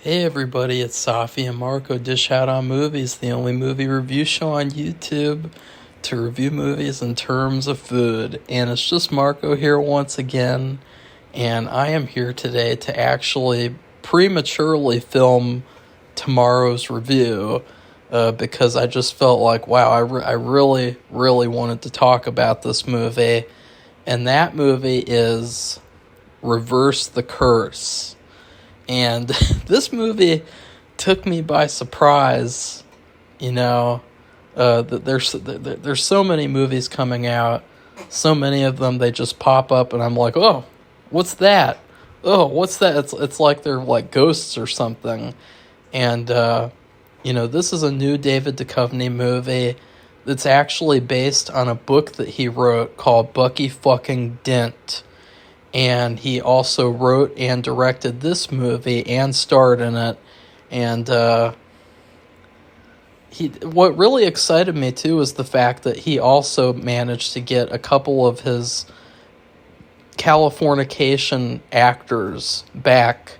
Hey everybody, it's Safi and Marco Dish Out on Movies, the only movie review show on YouTube to review movies in terms of food. And it's just Marco here once again, and I am here today to actually prematurely film tomorrow's review because I just felt like, wow, I really, really wanted to talk about this movie. And that movie is Reverse the Curse. And this movie took me by surprise, there's so many movies coming out, so many of them, they just pop up, and I'm like, oh, what's that? Oh, what's that? It's like they're like ghosts or something. And, this is a new David Duchovny movie that's actually based on a book that he wrote called Bucky Fucking Dent. And he also wrote and directed this movie and starred in it. And what really excited me too was the fact that he also managed to get a couple of his Californication actors back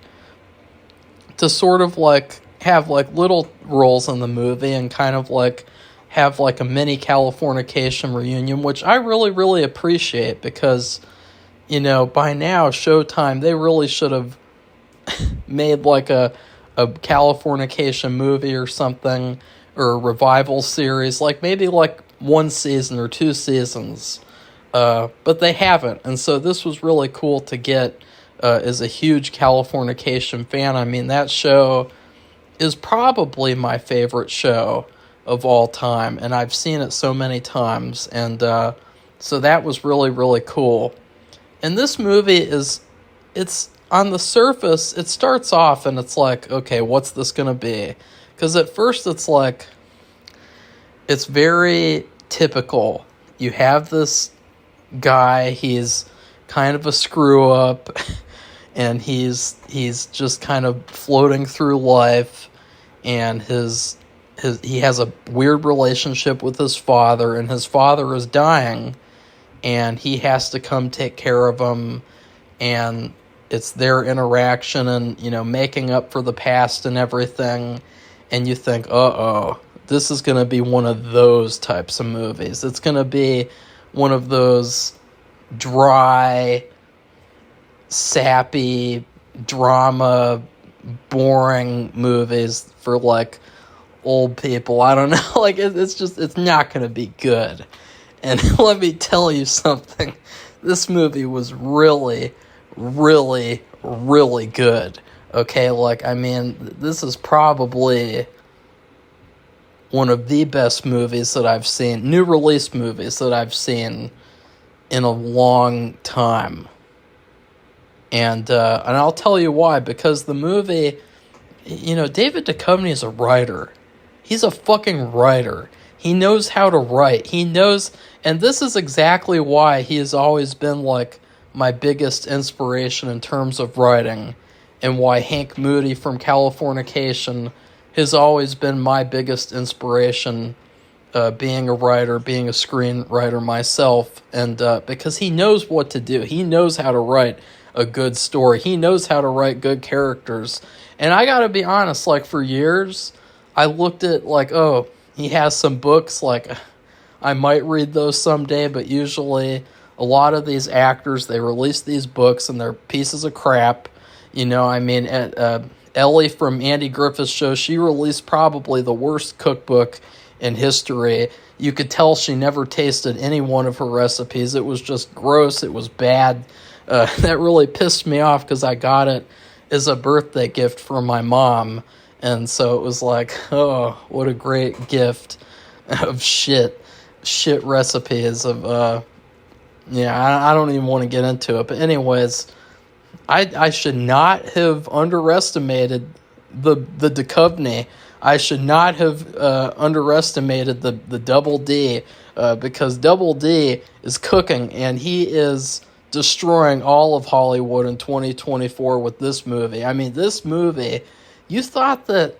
to sort of like have like little roles in the movie and kind of like have like a mini Californication reunion, which I really, really appreciate because by now, Showtime, they really should have made like a Californication movie or something, or a revival series, like maybe like one season or two seasons. But they haven't, and so this was really cool to get as a huge Californication fan. I mean, that show is probably my favorite show of all time, and I've seen it so many times, and so that was really, really cool. And this movie it's on the surface, it starts off and it's like, okay, what's this going to be? Because at first it's like, it's very typical. You have this guy, he's kind of a screw up, and he's just kind of floating through life, and he has a weird relationship with his father, and his father is dying, and he has to come take care of him, and it's their interaction and, making up for the past and everything, and you think, this is going to be one of those types of movies. It's going to be one of those dry, sappy, drama, boring movies for, like, old people. I don't know, like, it's not going to be good. And let me tell you something, this movie was really, really, really good, okay? Like, I mean, this is probably one of the best movies that I've seen, new release movies that I've seen in a long time. And I'll tell you why, because the movie, David Duchovny is a writer. He's a fucking writer. He knows how to write. He knows, and this is exactly why he has always been like my biggest inspiration in terms of writing, and why Hank Moody from Californication has always been my biggest inspiration, being a writer, being a screenwriter myself, and because he knows what to do. He knows how to write a good story. He knows how to write good characters. And I gotta be honest, like, for years, I looked at, like, he has some books, like, I might read those someday, but usually a lot of these actors, they release these books and they're pieces of crap. Ellie from Andy Griffith's show, she released probably the worst cookbook in history. You could tell she never tasted any one of her recipes. It was just gross. It was bad. That really pissed me off because I got it as a birthday gift from my mom. And so it was like, oh, what a great gift of shit recipes of, I don't even want to get into it. But anyways, I should not have underestimated the Duchovny. I should not have underestimated the Double D, because Double D is cooking, and he is destroying all of Hollywood in 2024 with this movie. I mean, this movie, you thought that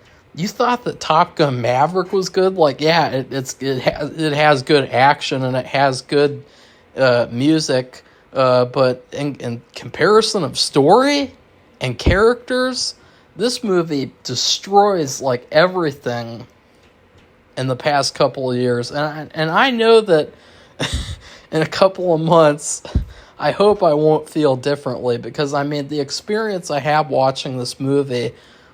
Top Gun Maverick was good? Like, yeah, it has good action and it has good music, but in comparison of story and characters, this movie destroys like everything in the past couple of years, and I know that in a couple of months, I hope I won't feel differently, because I mean the experience I had watching this movie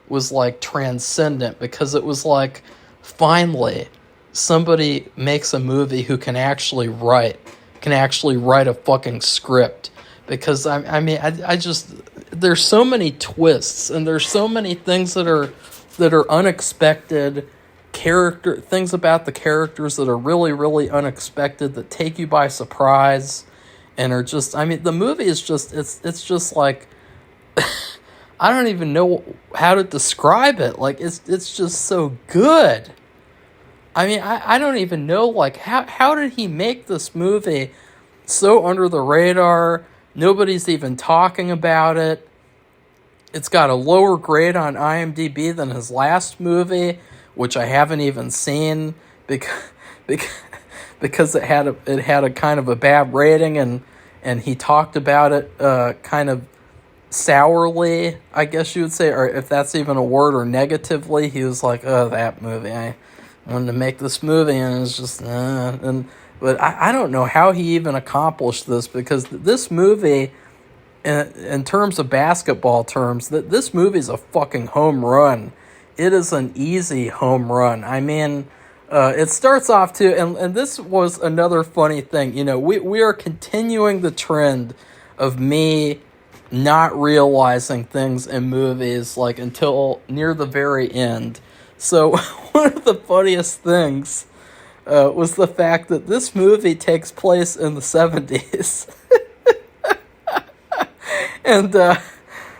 was like transcendent, because it was like finally somebody makes a movie who can actually write a fucking script. Because I just, there's so many twists, and there's so many things that are unexpected, things about the characters that are really, really unexpected, that take you by surprise, and are just, I mean, the movie is just, it's just like, I don't even know how to describe it. Like, it's just so good. I mean, I don't even know, like, how did he make this movie so under the radar? Nobody's even talking about it. It's got a lower grade on IMDb than his last movie, which I haven't even seen, because it had a kind of a bad rating, and he talked about it kind of sourly, I guess you would say, or if that's even a word, or negatively. He was like, "Oh, that movie, I wanted to make this movie, and it's just But I don't know how he even accomplished this, because this movie, in terms of basketball terms, this movie is a fucking home run. It is an easy home run. I mean, it starts off too, and this was another funny thing. You know, we are continuing the trend of me not realizing things in movies like until near the very end. So one of the funniest things was the fact that this movie takes place in the 70s. And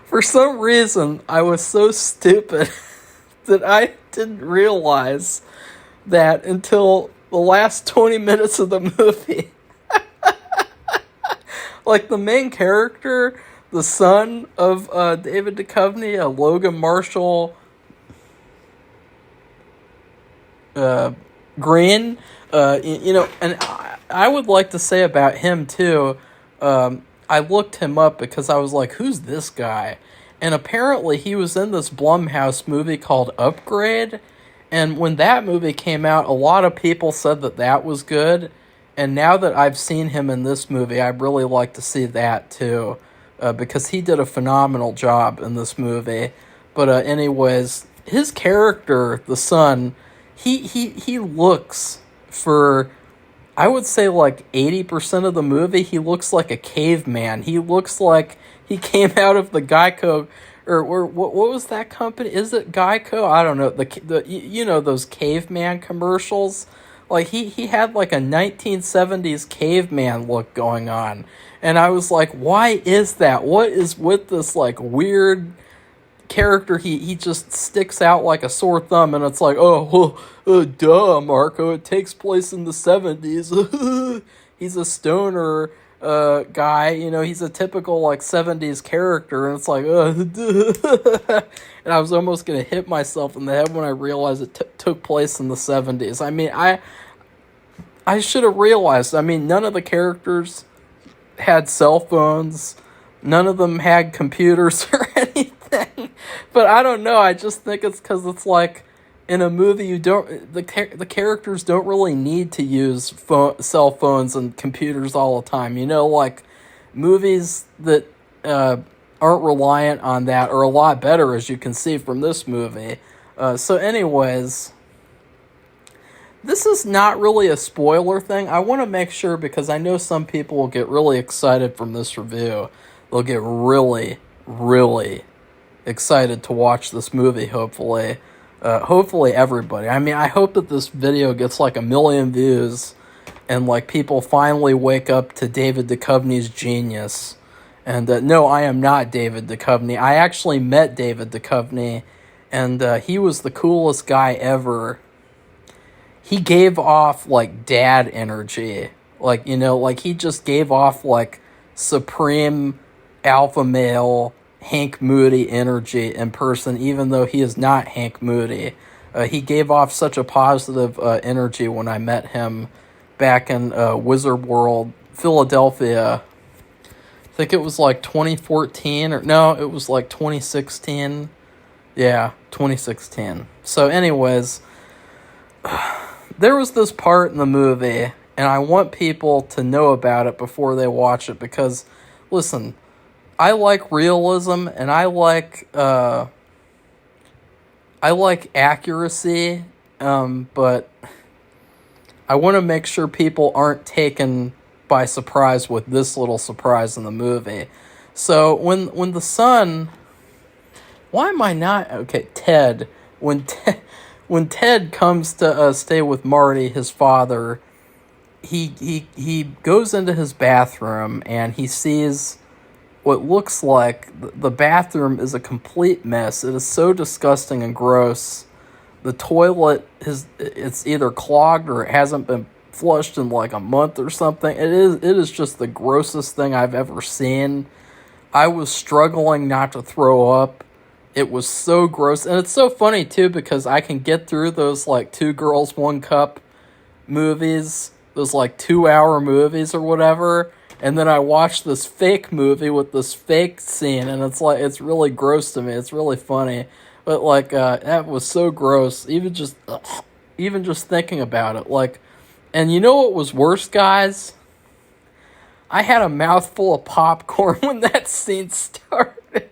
for some reason, I was so stupid that I didn't realize that until the last 20 minutes of the movie. Like, the main character, the son of David Duchovny, Logan Marshall Green, you know, and I would like to say about him too, I looked him up because I was like, who's this guy? And apparently he was in this Blumhouse movie called Upgrade, and when that movie came out, a lot of people said that was good, and now that I've seen him in this movie, I'd really like to see that too, because he did a phenomenal job in this movie. But anyways, his character, the son, he looks, for, I would say, like 80% of the movie, he looks like a caveman. He looks like he came out of the Geico, or what was that company? Is it Geico? I don't know. The you know, those caveman commercials? Like, he had like a 1970s caveman look going on. And I was like, why is that? What is with this, like, weird character? He just sticks out like a sore thumb, and it's like, oh, well, duh, Marco, it takes place in the 70s. He's a stoner guy, you know, he's a typical like 70s character, and it's like, and I was almost gonna hit myself in the head when I realized it took place in the 70s. I mean, I should have realized. I mean, none of the characters had cell phones, none of them had computers or anything. But I don't know, I just think it's because it's like, in a movie, the characters don't really need to use cell phones and computers all the time. You know, like, movies that aren't reliant on that are a lot better, as you can see from this movie. So anyways, this is not really a spoiler thing. I want to make sure, because I know some people will get really excited from this review. They'll get really, really excited to watch this movie, hopefully. Hopefully everybody. I mean, I hope that this video gets like 1 million views, and like people finally wake up to David Duchovny's genius. And no, I am not David Duchovny. I actually met David Duchovny, and he was the coolest guy ever. He gave off like dad energy. Like, you know, like he just gave off like supreme alpha male Hank Moody energy in person, even though he is not Hank Moody. He gave off such a positive energy when I met him back in Wizard World, Philadelphia. I think it was like 2014, or no, it was like 2016. Yeah, 2016. So anyways, there was this part in the movie, and I want people to know about it before they watch it, because, listen, I like realism, and I like accuracy, but I want to make sure people aren't taken by surprise with this little surprise in the movie. So when the son, why am I not okay? Ted, when Ted comes to stay with Marty, his father, he goes into his bathroom and he sees what looks like the bathroom is a complete mess. It is so disgusting and gross. The toilet it's either clogged or it hasn't been flushed in like a month or something. It is just the grossest thing I've ever seen. I was struggling not to throw up. It was so gross. And it's so funny too, because I can get through those like Two Girls, One Cup movies, those like 2-hour movies or whatever, and then I watch this fake movie with this fake scene, and it's like, it's really gross to me. It's really funny. But like, that was so gross. Even just thinking about it. Like, and you know what was worse, guys? I had a mouthful of popcorn when that scene started.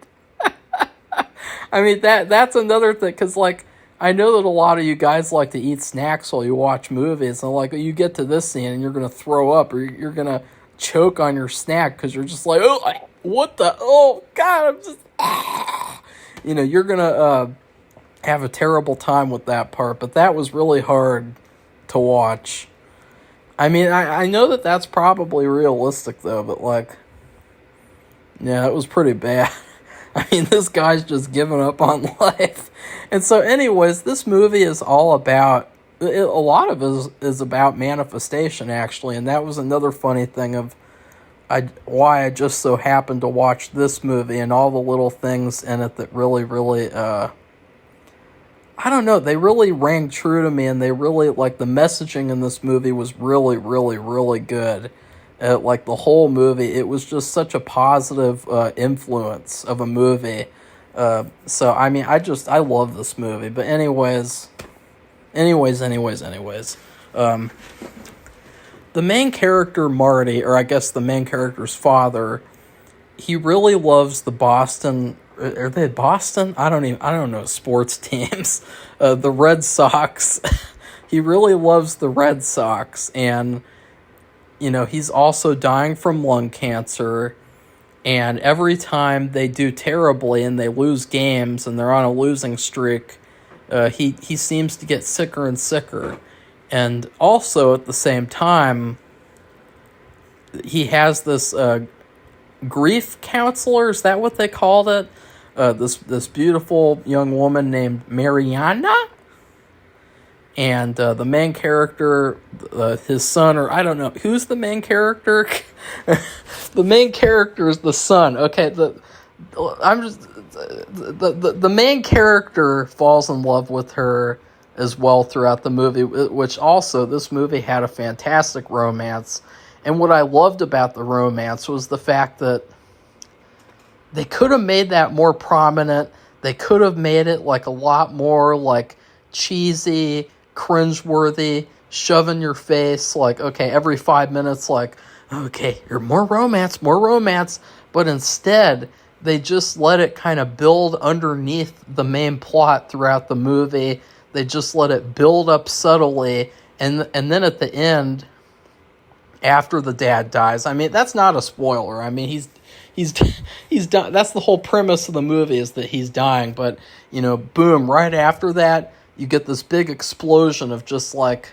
I mean, that's another thing, because like, I know that a lot of you guys like to eat snacks while you watch movies, and like, you get to this scene and you're gonna throw up, or you're gonna choke on your snack because you're just like, oh, what the, oh god, I'm just, you know, you're gonna have a terrible time with that part. But that was really hard to watch. I mean, I know that that's probably realistic though, but like, yeah, it was pretty bad. I mean, this guy's just giving up on life. And so anyways, this movie is all about, a lot of it is about manifestation, actually. And that was another funny thing of why I just so happened to watch this movie, and all the little things in it that really, really, I don't know, they really rang true to me, and they really, like, the messaging in this movie was really, really, really good. Like, the whole movie, it was just such a positive influence of a movie. So, I mean, I love this movie. But anyways. The main character, Marty, or I guess the main character's father, he really loves the Boston... Are they Boston? I don't know sports teams. The Red Sox. He really loves the Red Sox, and you know, he's also dying from lung cancer, and every time they do terribly and they lose games and they're on a losing streak, he seems to get sicker and sicker. And also at the same time, he has this grief counselor, is that what they called it? This beautiful young woman named Mariana, and the main character, his son, or I don't know, who's the main character? The main character is the son. Okay, the main character falls in love with her as well throughout the movie, which also, this movie had a fantastic romance. And what I loved about the romance was the fact that they could have made that more prominent. They could have made it like a lot more like cheesy, cringeworthy, shove in your face, like, okay, every 5 minutes, like, okay, you're more romance. But instead, they just let it kind of build underneath the main plot throughout the movie. They just let it build up subtly, and then at the end, after the dad dies, I mean, that's not a spoiler. I mean, he's done. That's the whole premise of the movie, is that he's dying. But, you know, boom, right after that, you get this big explosion of just like,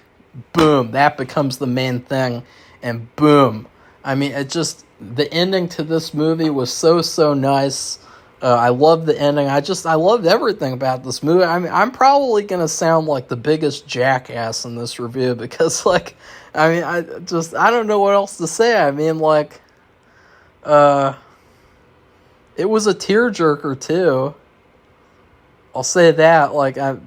boom, that becomes the main thing, and boom. I mean, the ending to this movie was so nice. I love the ending. I loved everything about this movie. I mean, I'm probably going to sound like the biggest jackass in this review, because, like, I mean, I don't know what else to say. I mean, like, it was a tearjerker, too. I'll say that. Like, I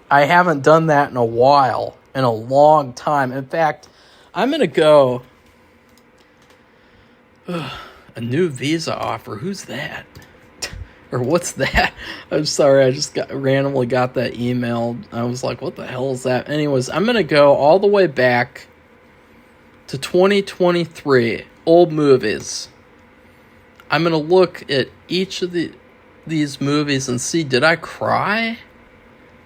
haven't done that in a while, in a long time. In fact, I'm going to go... A new visa offer. Who's that? Or what's that? I'm sorry, I just randomly got that email. I was like, what the hell is that? Anyways, I'm going to go all the way back to 2023, old movies. I'm going to look at each of these movies and see, did I cry?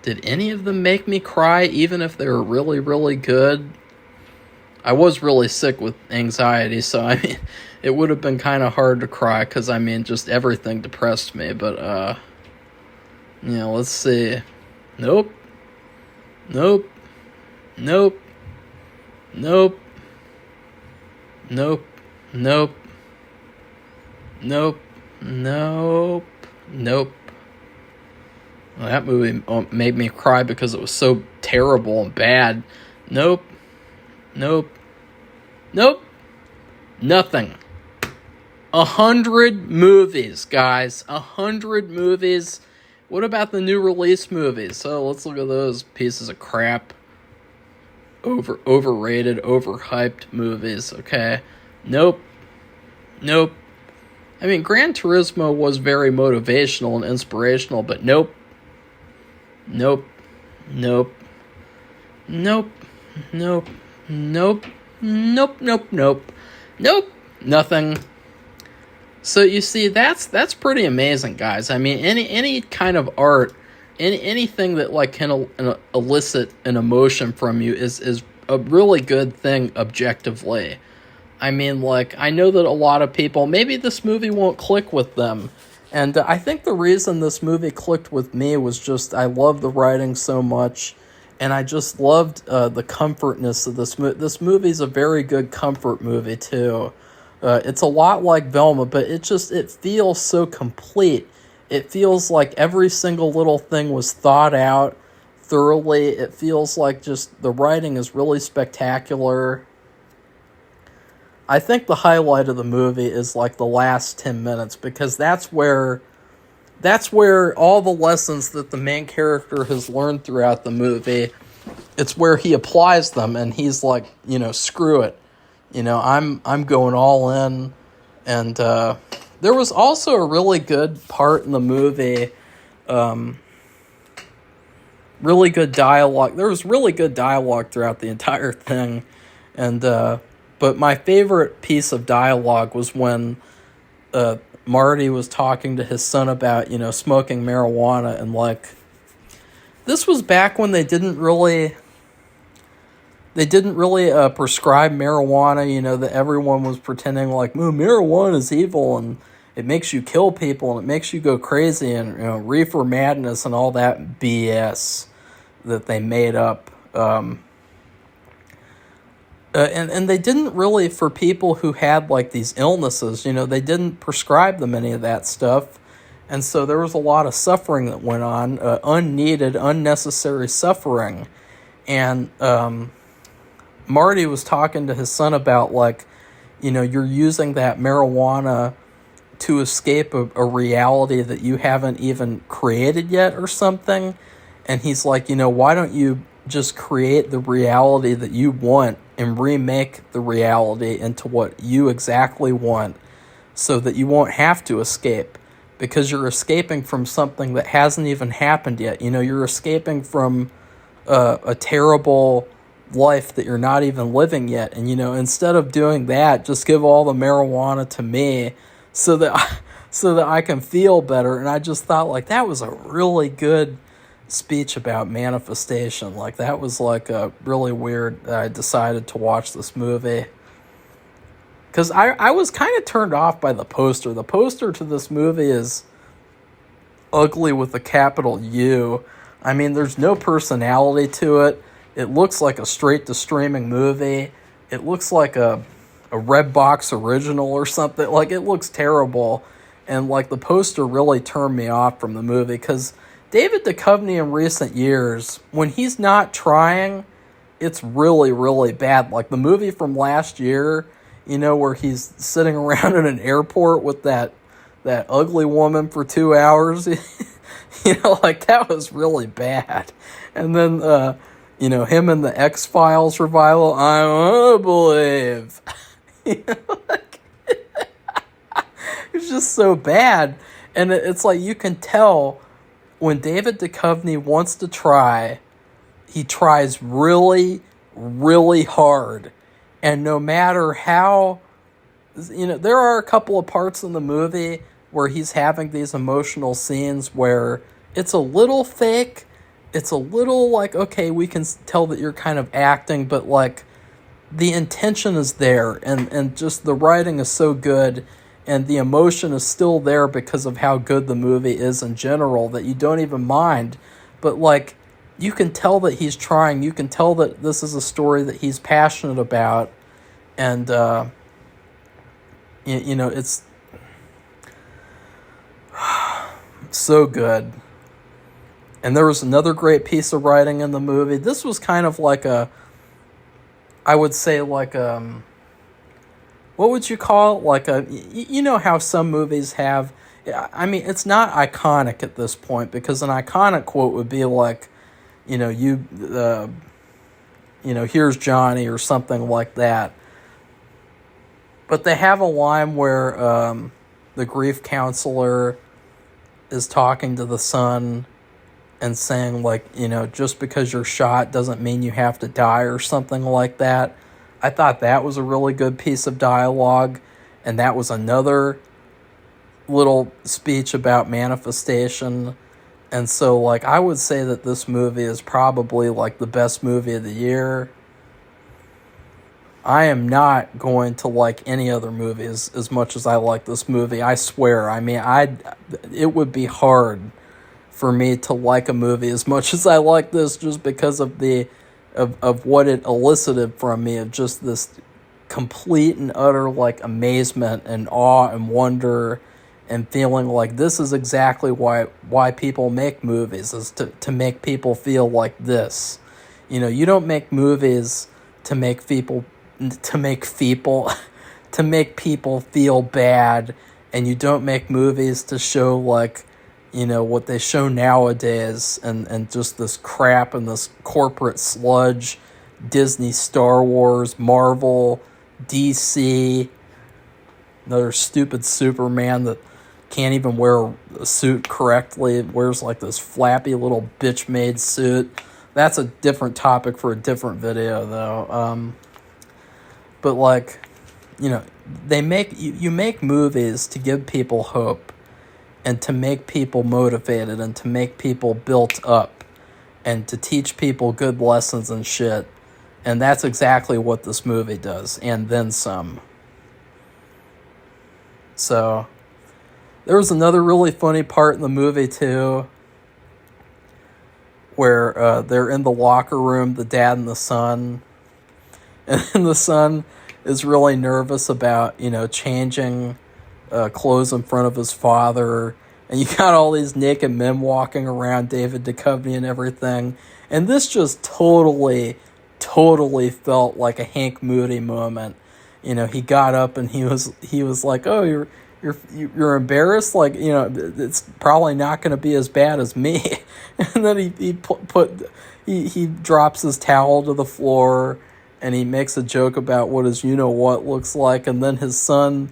Did any of them make me cry, even if they were really, really good? I was really sick with anxiety, so I mean, it would have been kind of hard to cry, because I mean, just everything depressed me, but, let's see. Nope. Nope. Nope. Nope. Nope. Nope. Nope. Nope. Nope. Well, that movie made me cry because it was so terrible and bad. Nope. Nope. Nope. Nothing. 100 movies, guys. 100 movies. What about the new release movies? So let's look at those pieces of crap. Overrated, overhyped movies, okay? Nope. Nope. I mean, Gran Turismo was very motivational and inspirational, but nope. Nope. Nope. Nope. Nope. Nope. Nope. Nope. Nope. Nope. Nothing. So you see, that's pretty amazing, guys. I mean, any kind of art, anything that like can elicit an emotion from you is a really good thing objectively. I mean, like, I know that a lot of people, maybe this movie won't click with them. And I think the reason this movie clicked with me was just I love the writing so much. And I just loved the comfortness of this movie. This movie's a very good comfort movie, too. It's a lot like Velma, but it feels so complete. It feels like every single little thing was thought out thoroughly. It feels like just the writing is really spectacular. I think the highlight of the movie is like the last 10 minutes, because that's where all the lessons that the main character has learned throughout the movie, it's where he applies them, and he's like, screw it. I'm going all in. And there was also a really good part in the movie, really good dialogue. There was really good dialogue throughout the entire thing. And but my favorite piece of dialogue was when Marty was talking to his son about, smoking marijuana, and like, this was back when they didn't really prescribe marijuana, that everyone was pretending like, marijuana is evil and it makes you kill people and it makes you go crazy, and, reefer madness and all that BS that they made up. And they didn't really, for people who had like these illnesses, they didn't prescribe them any of that stuff. And so there was a lot of suffering that went on, unneeded, unnecessary suffering. And Marty was talking to his son about like, you're using that marijuana to escape a reality that you haven't even created yet or something. And he's like, why don't you just create the reality that you want and remake the reality into what you exactly want, so that you won't have to escape, because you're escaping from something that hasn't even happened yet. You're escaping from a terrible life that you're not even living yet. And, instead of doing that, just give all the marijuana to me so that I can feel better. And I just thought, like, that was a really good speech about manifestation. Like, that was like a really weird. I decided to watch this movie because I was kind of turned off by the poster. The poster to this movie is ugly with a capital U. I mean, there's no personality to it. It looks like a straight to streaming movie. It looks like a Redbox original or something. Like, it looks terrible. And like, the poster really turned me off from the movie, because David Duchovny in recent years, when he's not trying, it's really, really bad. Like the movie from last year, where he's sitting around in an airport with that ugly woman for 2 hours, like that was really bad. And then, him in the X-Files revival, I won't believe. Like, it's just so bad. And it's like you can tell when David Duchovny wants to try, he tries really, really hard. And no matter how, there are a couple of parts in the movie where he's having these emotional scenes where it's a little fake. It's a little like, okay, we can tell that you're kind of acting, but like the intention is there, and just the writing is so good, and the emotion is still there because of how good the movie is in general, that you don't even mind. But like, you can tell that he's trying. You can tell that this is a story that he's passionate about, and it's so good. And there was another great piece of writing in the movie. This was kind of like I would say like what would you call it? Like how some movies have, I mean, it's not iconic at this point, because an iconic quote would be like, here's Johnny, or something like that. But they have a line where the grief counselor is talking to the son and saying, like, just because you're shot doesn't mean you have to die, or something like that. I thought that was a really good piece of dialogue, and that was another little speech about manifestation. And so, like, I would say that this movie is probably, like, the best movie of the year. I am not going to like any other movie as much as I like this movie, I swear. I mean, it would be hard for me to like a movie as much as I like this, just because of of what it elicited from me, of just this complete and utter like amazement and awe and wonder, and feeling like this is exactly why people make movies, is to make people feel like this. You don't make movies to make people feel bad, and you don't make movies to show like what they show nowadays, and just this crap and this corporate sludge, Disney, Star Wars, Marvel, DC, another stupid Superman that can't even wear a suit correctly. It wears like this flappy little bitch-made suit. That's a different topic for a different video, though. But like, they you make movies to give people hope, and to make people motivated, and to make people built up, and to teach people good lessons and shit. And that's exactly what this movie does, and then some. So, there was another really funny part in the movie, too, where they're in the locker room, the dad and the son, and the son is really nervous about, changing clothes in front of his father, and you got all these naked men walking around David Duchovny and everything, and this just totally felt like a Hank Moody moment. He got up and he was like, "Oh, you're embarrassed? Like, it's probably not going to be as bad as me." And then he drops his towel to the floor, and he makes a joke about what his what looks like, and then his son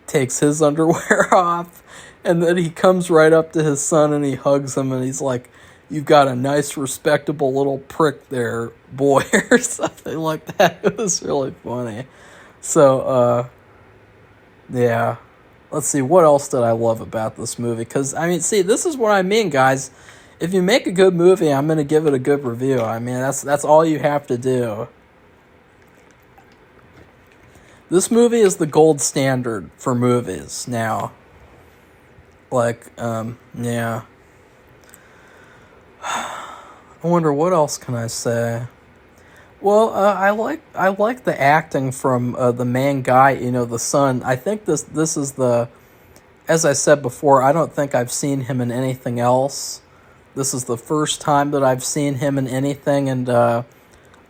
takes his underwear off, and then he comes right up to his son and he hugs him, and he's like, "You've got a nice, respectable little prick there, boy," or something like that. It was really funny. So, yeah. Let's see, what else did I love about this movie? Because, I mean, see, this is what I mean, guys. If you make a good movie, I'm going to give it a good review. I mean, that's all you have to do. This movie is the gold standard for movies now. Like, yeah. I wonder, what else can I say? Well, I like the acting from the main guy, the son. I think this is as I said before, I don't think I've seen him in anything else. This is the first time that I've seen him in anything, and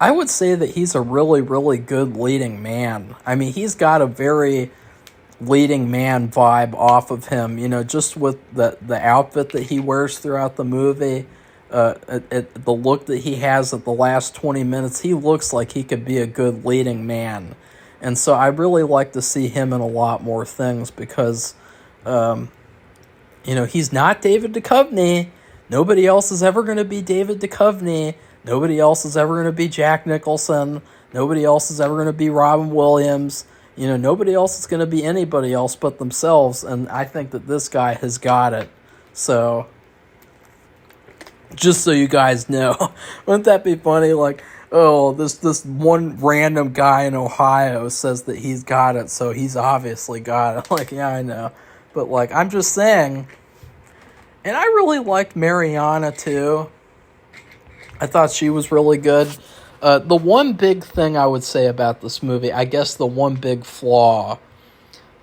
I would say that he's a really, really good leading man. I mean, he's got a very leading man vibe off of him, just with the outfit that he wears throughout the movie. The look that he has at the last 20 minutes, he looks like he could be a good leading man. And so I really like to see him in a lot more things, because He's not David Duchovny. Nobody else is ever going to be David Duchovny. Nobody else is ever going to be Jack Nicholson. Nobody else is ever going to be Robin Williams. Nobody else is going to be anybody else but themselves. And I think that this guy has got it. So, just so you guys know, wouldn't that be funny? Like, oh, this one random guy in Ohio says that he's got it, so he's obviously got it. Like, yeah, I know. But, like, I'm just saying. And I really liked Mariana, too. I thought she was really good. The one big thing I would say about this movie, I guess the one big flaw,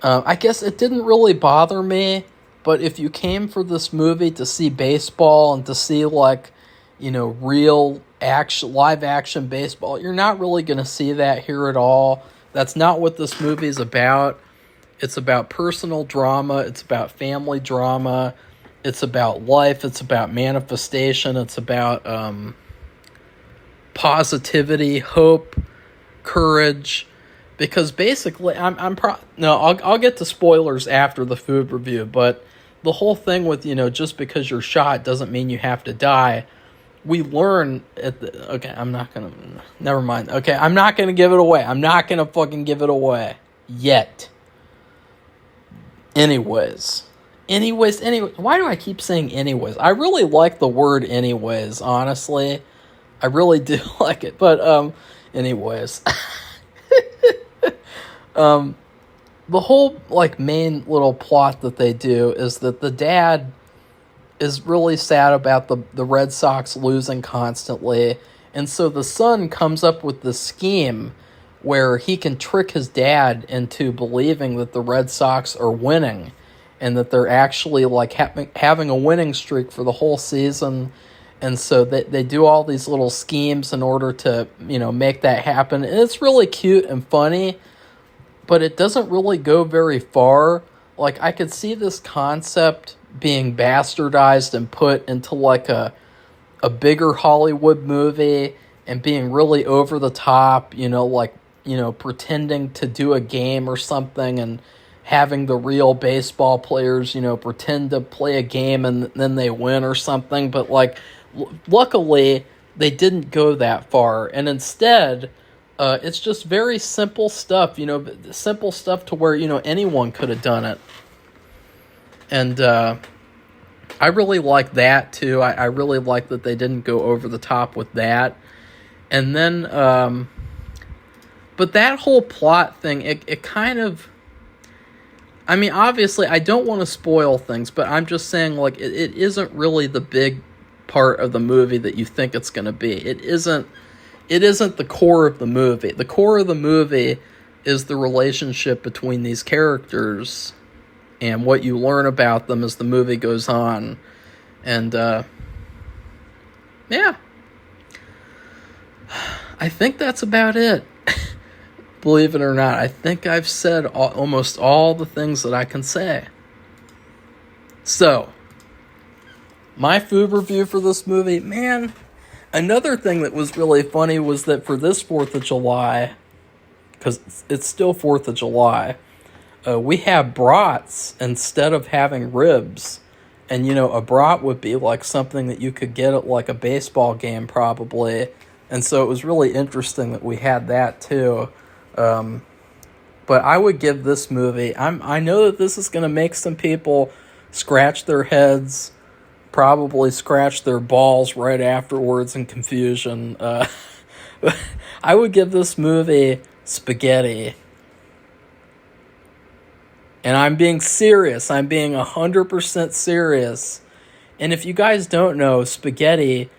I guess it didn't really bother me, but if you came for this movie to see baseball and to see, like, real action, live action baseball, you're not really going to see that here at all. That's not what this movie is about. It's about personal drama. It's about family drama. It's about life. It's about manifestation. It's about positivity, hope, courage. Because basically, I'll get to spoilers after the food review. But the whole thing with just because you're shot doesn't mean you have to die. We learn never mind. Okay, I'm not gonna give it away. I'm not gonna fucking give it away yet. Anyways, why do I keep saying anyways? I really like the word anyways, honestly. I really do like it. But, anyways. The whole, like, main little plot that they do is that the dad is really sad about the Red Sox losing constantly. And so the son comes up with this scheme where he can trick his dad into believing that the Red Sox are winning and that they're actually, like, having a winning streak for the whole season. And so they do all these little schemes in order to, make that happen. And it's really cute and funny, but it doesn't really go very far. Like, I could see this concept being bastardized and put into, like, a bigger Hollywood movie and being really over the top, pretending to do a game or something and having the real baseball players, pretend to play a game and then they win or something. But, like, luckily, they didn't go that far. And instead, it's just very simple stuff, simple stuff to where, anyone could have done it. And I really like that, too. I really like that they didn't go over the top with that. And then, but that whole plot thing, it kind of, I mean, obviously, I don't want to spoil things, but I'm just saying, like, it isn't really the big part of the movie that you think it's going to be. It isn't the core of the movie. The core of the movie is the relationship between these characters and what you learn about them as the movie goes on. And, yeah. I think that's about it. Believe it or not, I think I've said almost all the things that I can say. So, my food review for this movie, man, another thing that was really funny was that for this 4th of July, because it's still 4th of July, we have brats instead of having ribs. And, a brat would be like something that you could get at like a baseball game probably. And so it was really interesting that we had that too. But I would give this movie, I know that this is going to make some people scratch their heads, probably scratch their balls right afterwards in confusion. I would give this movie spaghetti. And I'm being serious. I'm being 100% serious. And if you guys don't know, spaghetti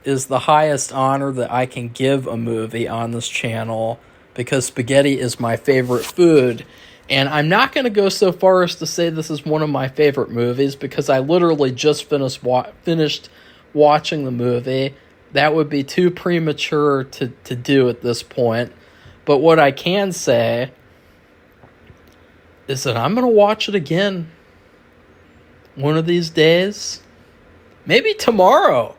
is the highest honor that I can give a movie on this channel because spaghetti is my favorite food. And I'm not going to go so far as to say this is one of my favorite movies because I literally just finished watching the movie. That would be too premature to do at this point. But what I can say is that I'm going to watch it again one of these days. Maybe tomorrow.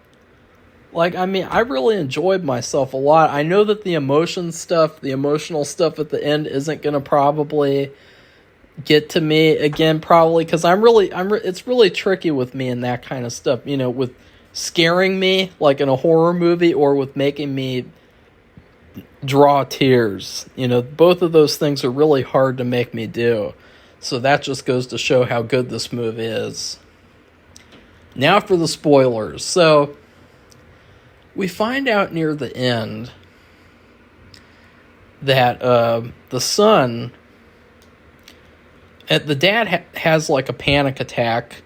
Like, I mean, I really enjoyed myself a lot. I know that the emotional stuff at the end isn't going to probably, get to me again, probably, because it's really tricky with me and that kind of stuff, with scaring me like in a horror movie, or with making me draw tears. Both of those things are really hard to make me do. So that just goes to show how good this movie is. Now for the spoilers. So we find out near the end that the son, the dad has like a panic attack,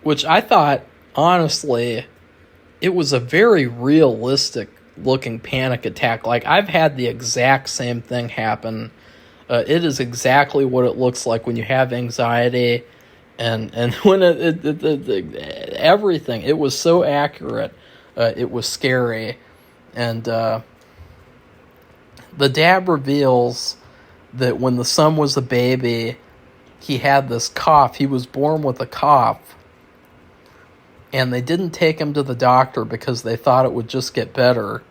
which I thought, honestly, it was a very realistic looking panic attack. Like, I've had the exact same thing happen. It is exactly what it looks like when you have anxiety, and when everything. It was so accurate. It was scary, and the dad reveals that when the son was a baby, he had this cough. He was born with a cough, and they didn't take him to the doctor because they thought it would just get better,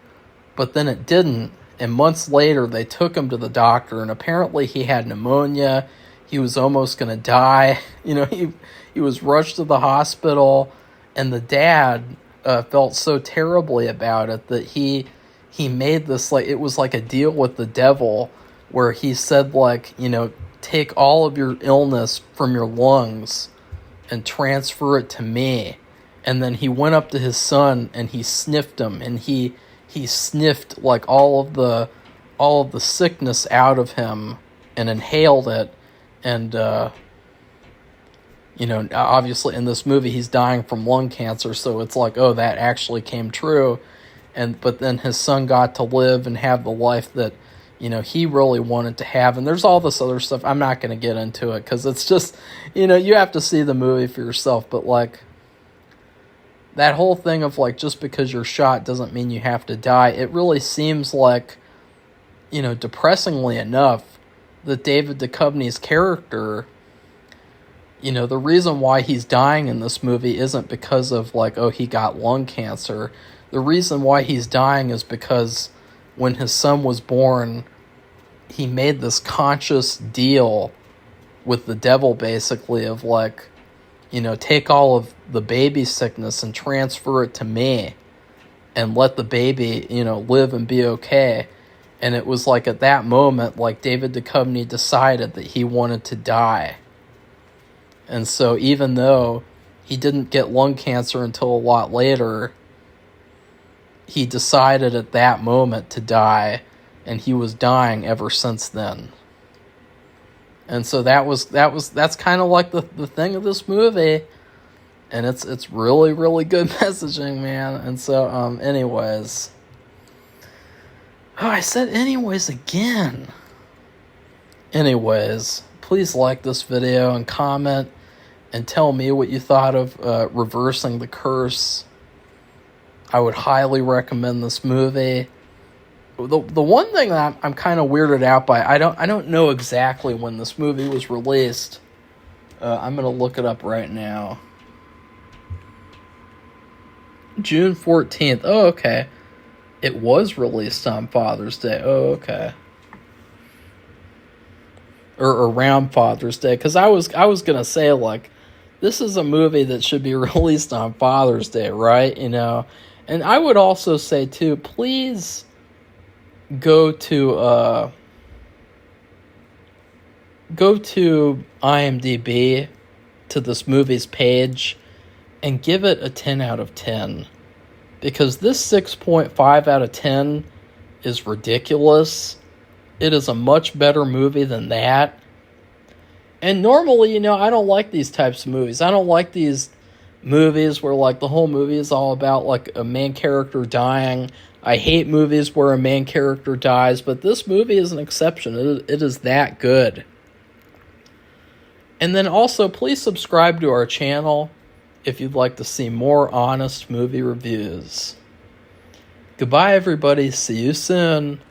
but then it didn't. And months later, they took him to the doctor, and apparently he had pneumonia. He was almost going to die. He was rushed to the hospital, and the dad felt so terribly about it that he made this, like, it was like a deal with the devil, where he said, like, take all of your illness from your lungs and transfer it to me. And then he went up to his son and he sniffed him, and he sniffed like all of the sickness out of him and inhaled it. And obviously in this movie he's dying from lung cancer, so it's like, oh, that actually came true. But then his son got to live and have the life that he really wanted to have. And there's all this other stuff. I'm not going to get into it because it's just, you have to see the movie for yourself. But like, that whole thing of like, just because you're shot doesn't mean you have to die. It really seems like, depressingly enough, that David Duchovny's character, the reason why he's dying in this movie isn't because of like, oh, he got lung cancer. The reason why he's dying is because when his son was born, he made this conscious deal with the devil, basically, of like, take all of the baby sickness and transfer it to me and let the baby, live and be okay. And it was like at that moment, like, David Duchovny decided that he wanted to die. And so even though he didn't get lung cancer until a lot later, he decided at that moment to die, and he was dying ever since then. And so that's kind of like the thing of this movie, and it's really, really good messaging, man. And so anyways, I said anyways again. Anyways, please like this video and comment and tell me what you thought of Reversing the Curse. I would highly recommend this movie. The one thing that I'm kind of weirded out by, I don't know exactly when this movie was released. I'm going to look it up right now. June 14th. Oh, okay. It was released on Father's Day. Oh, okay. Or around Father's Day. Because I was going to say, like, this is a movie that should be released on Father's Day, right? And I would also say, too, please go to IMDb, to this movie's page, and give it a 10 out of 10. Because this 6.5 out of 10 is ridiculous. It is a much better movie than that. And normally, I don't like these types of movies. I don't like these movies where, like, the whole movie is all about, like, a main character dying. I hate movies where a main character dies, but this movie is an exception. It is that good. And then also, please subscribe to our channel if you'd like to see more honest movie reviews. Goodbye, everybody. See you soon.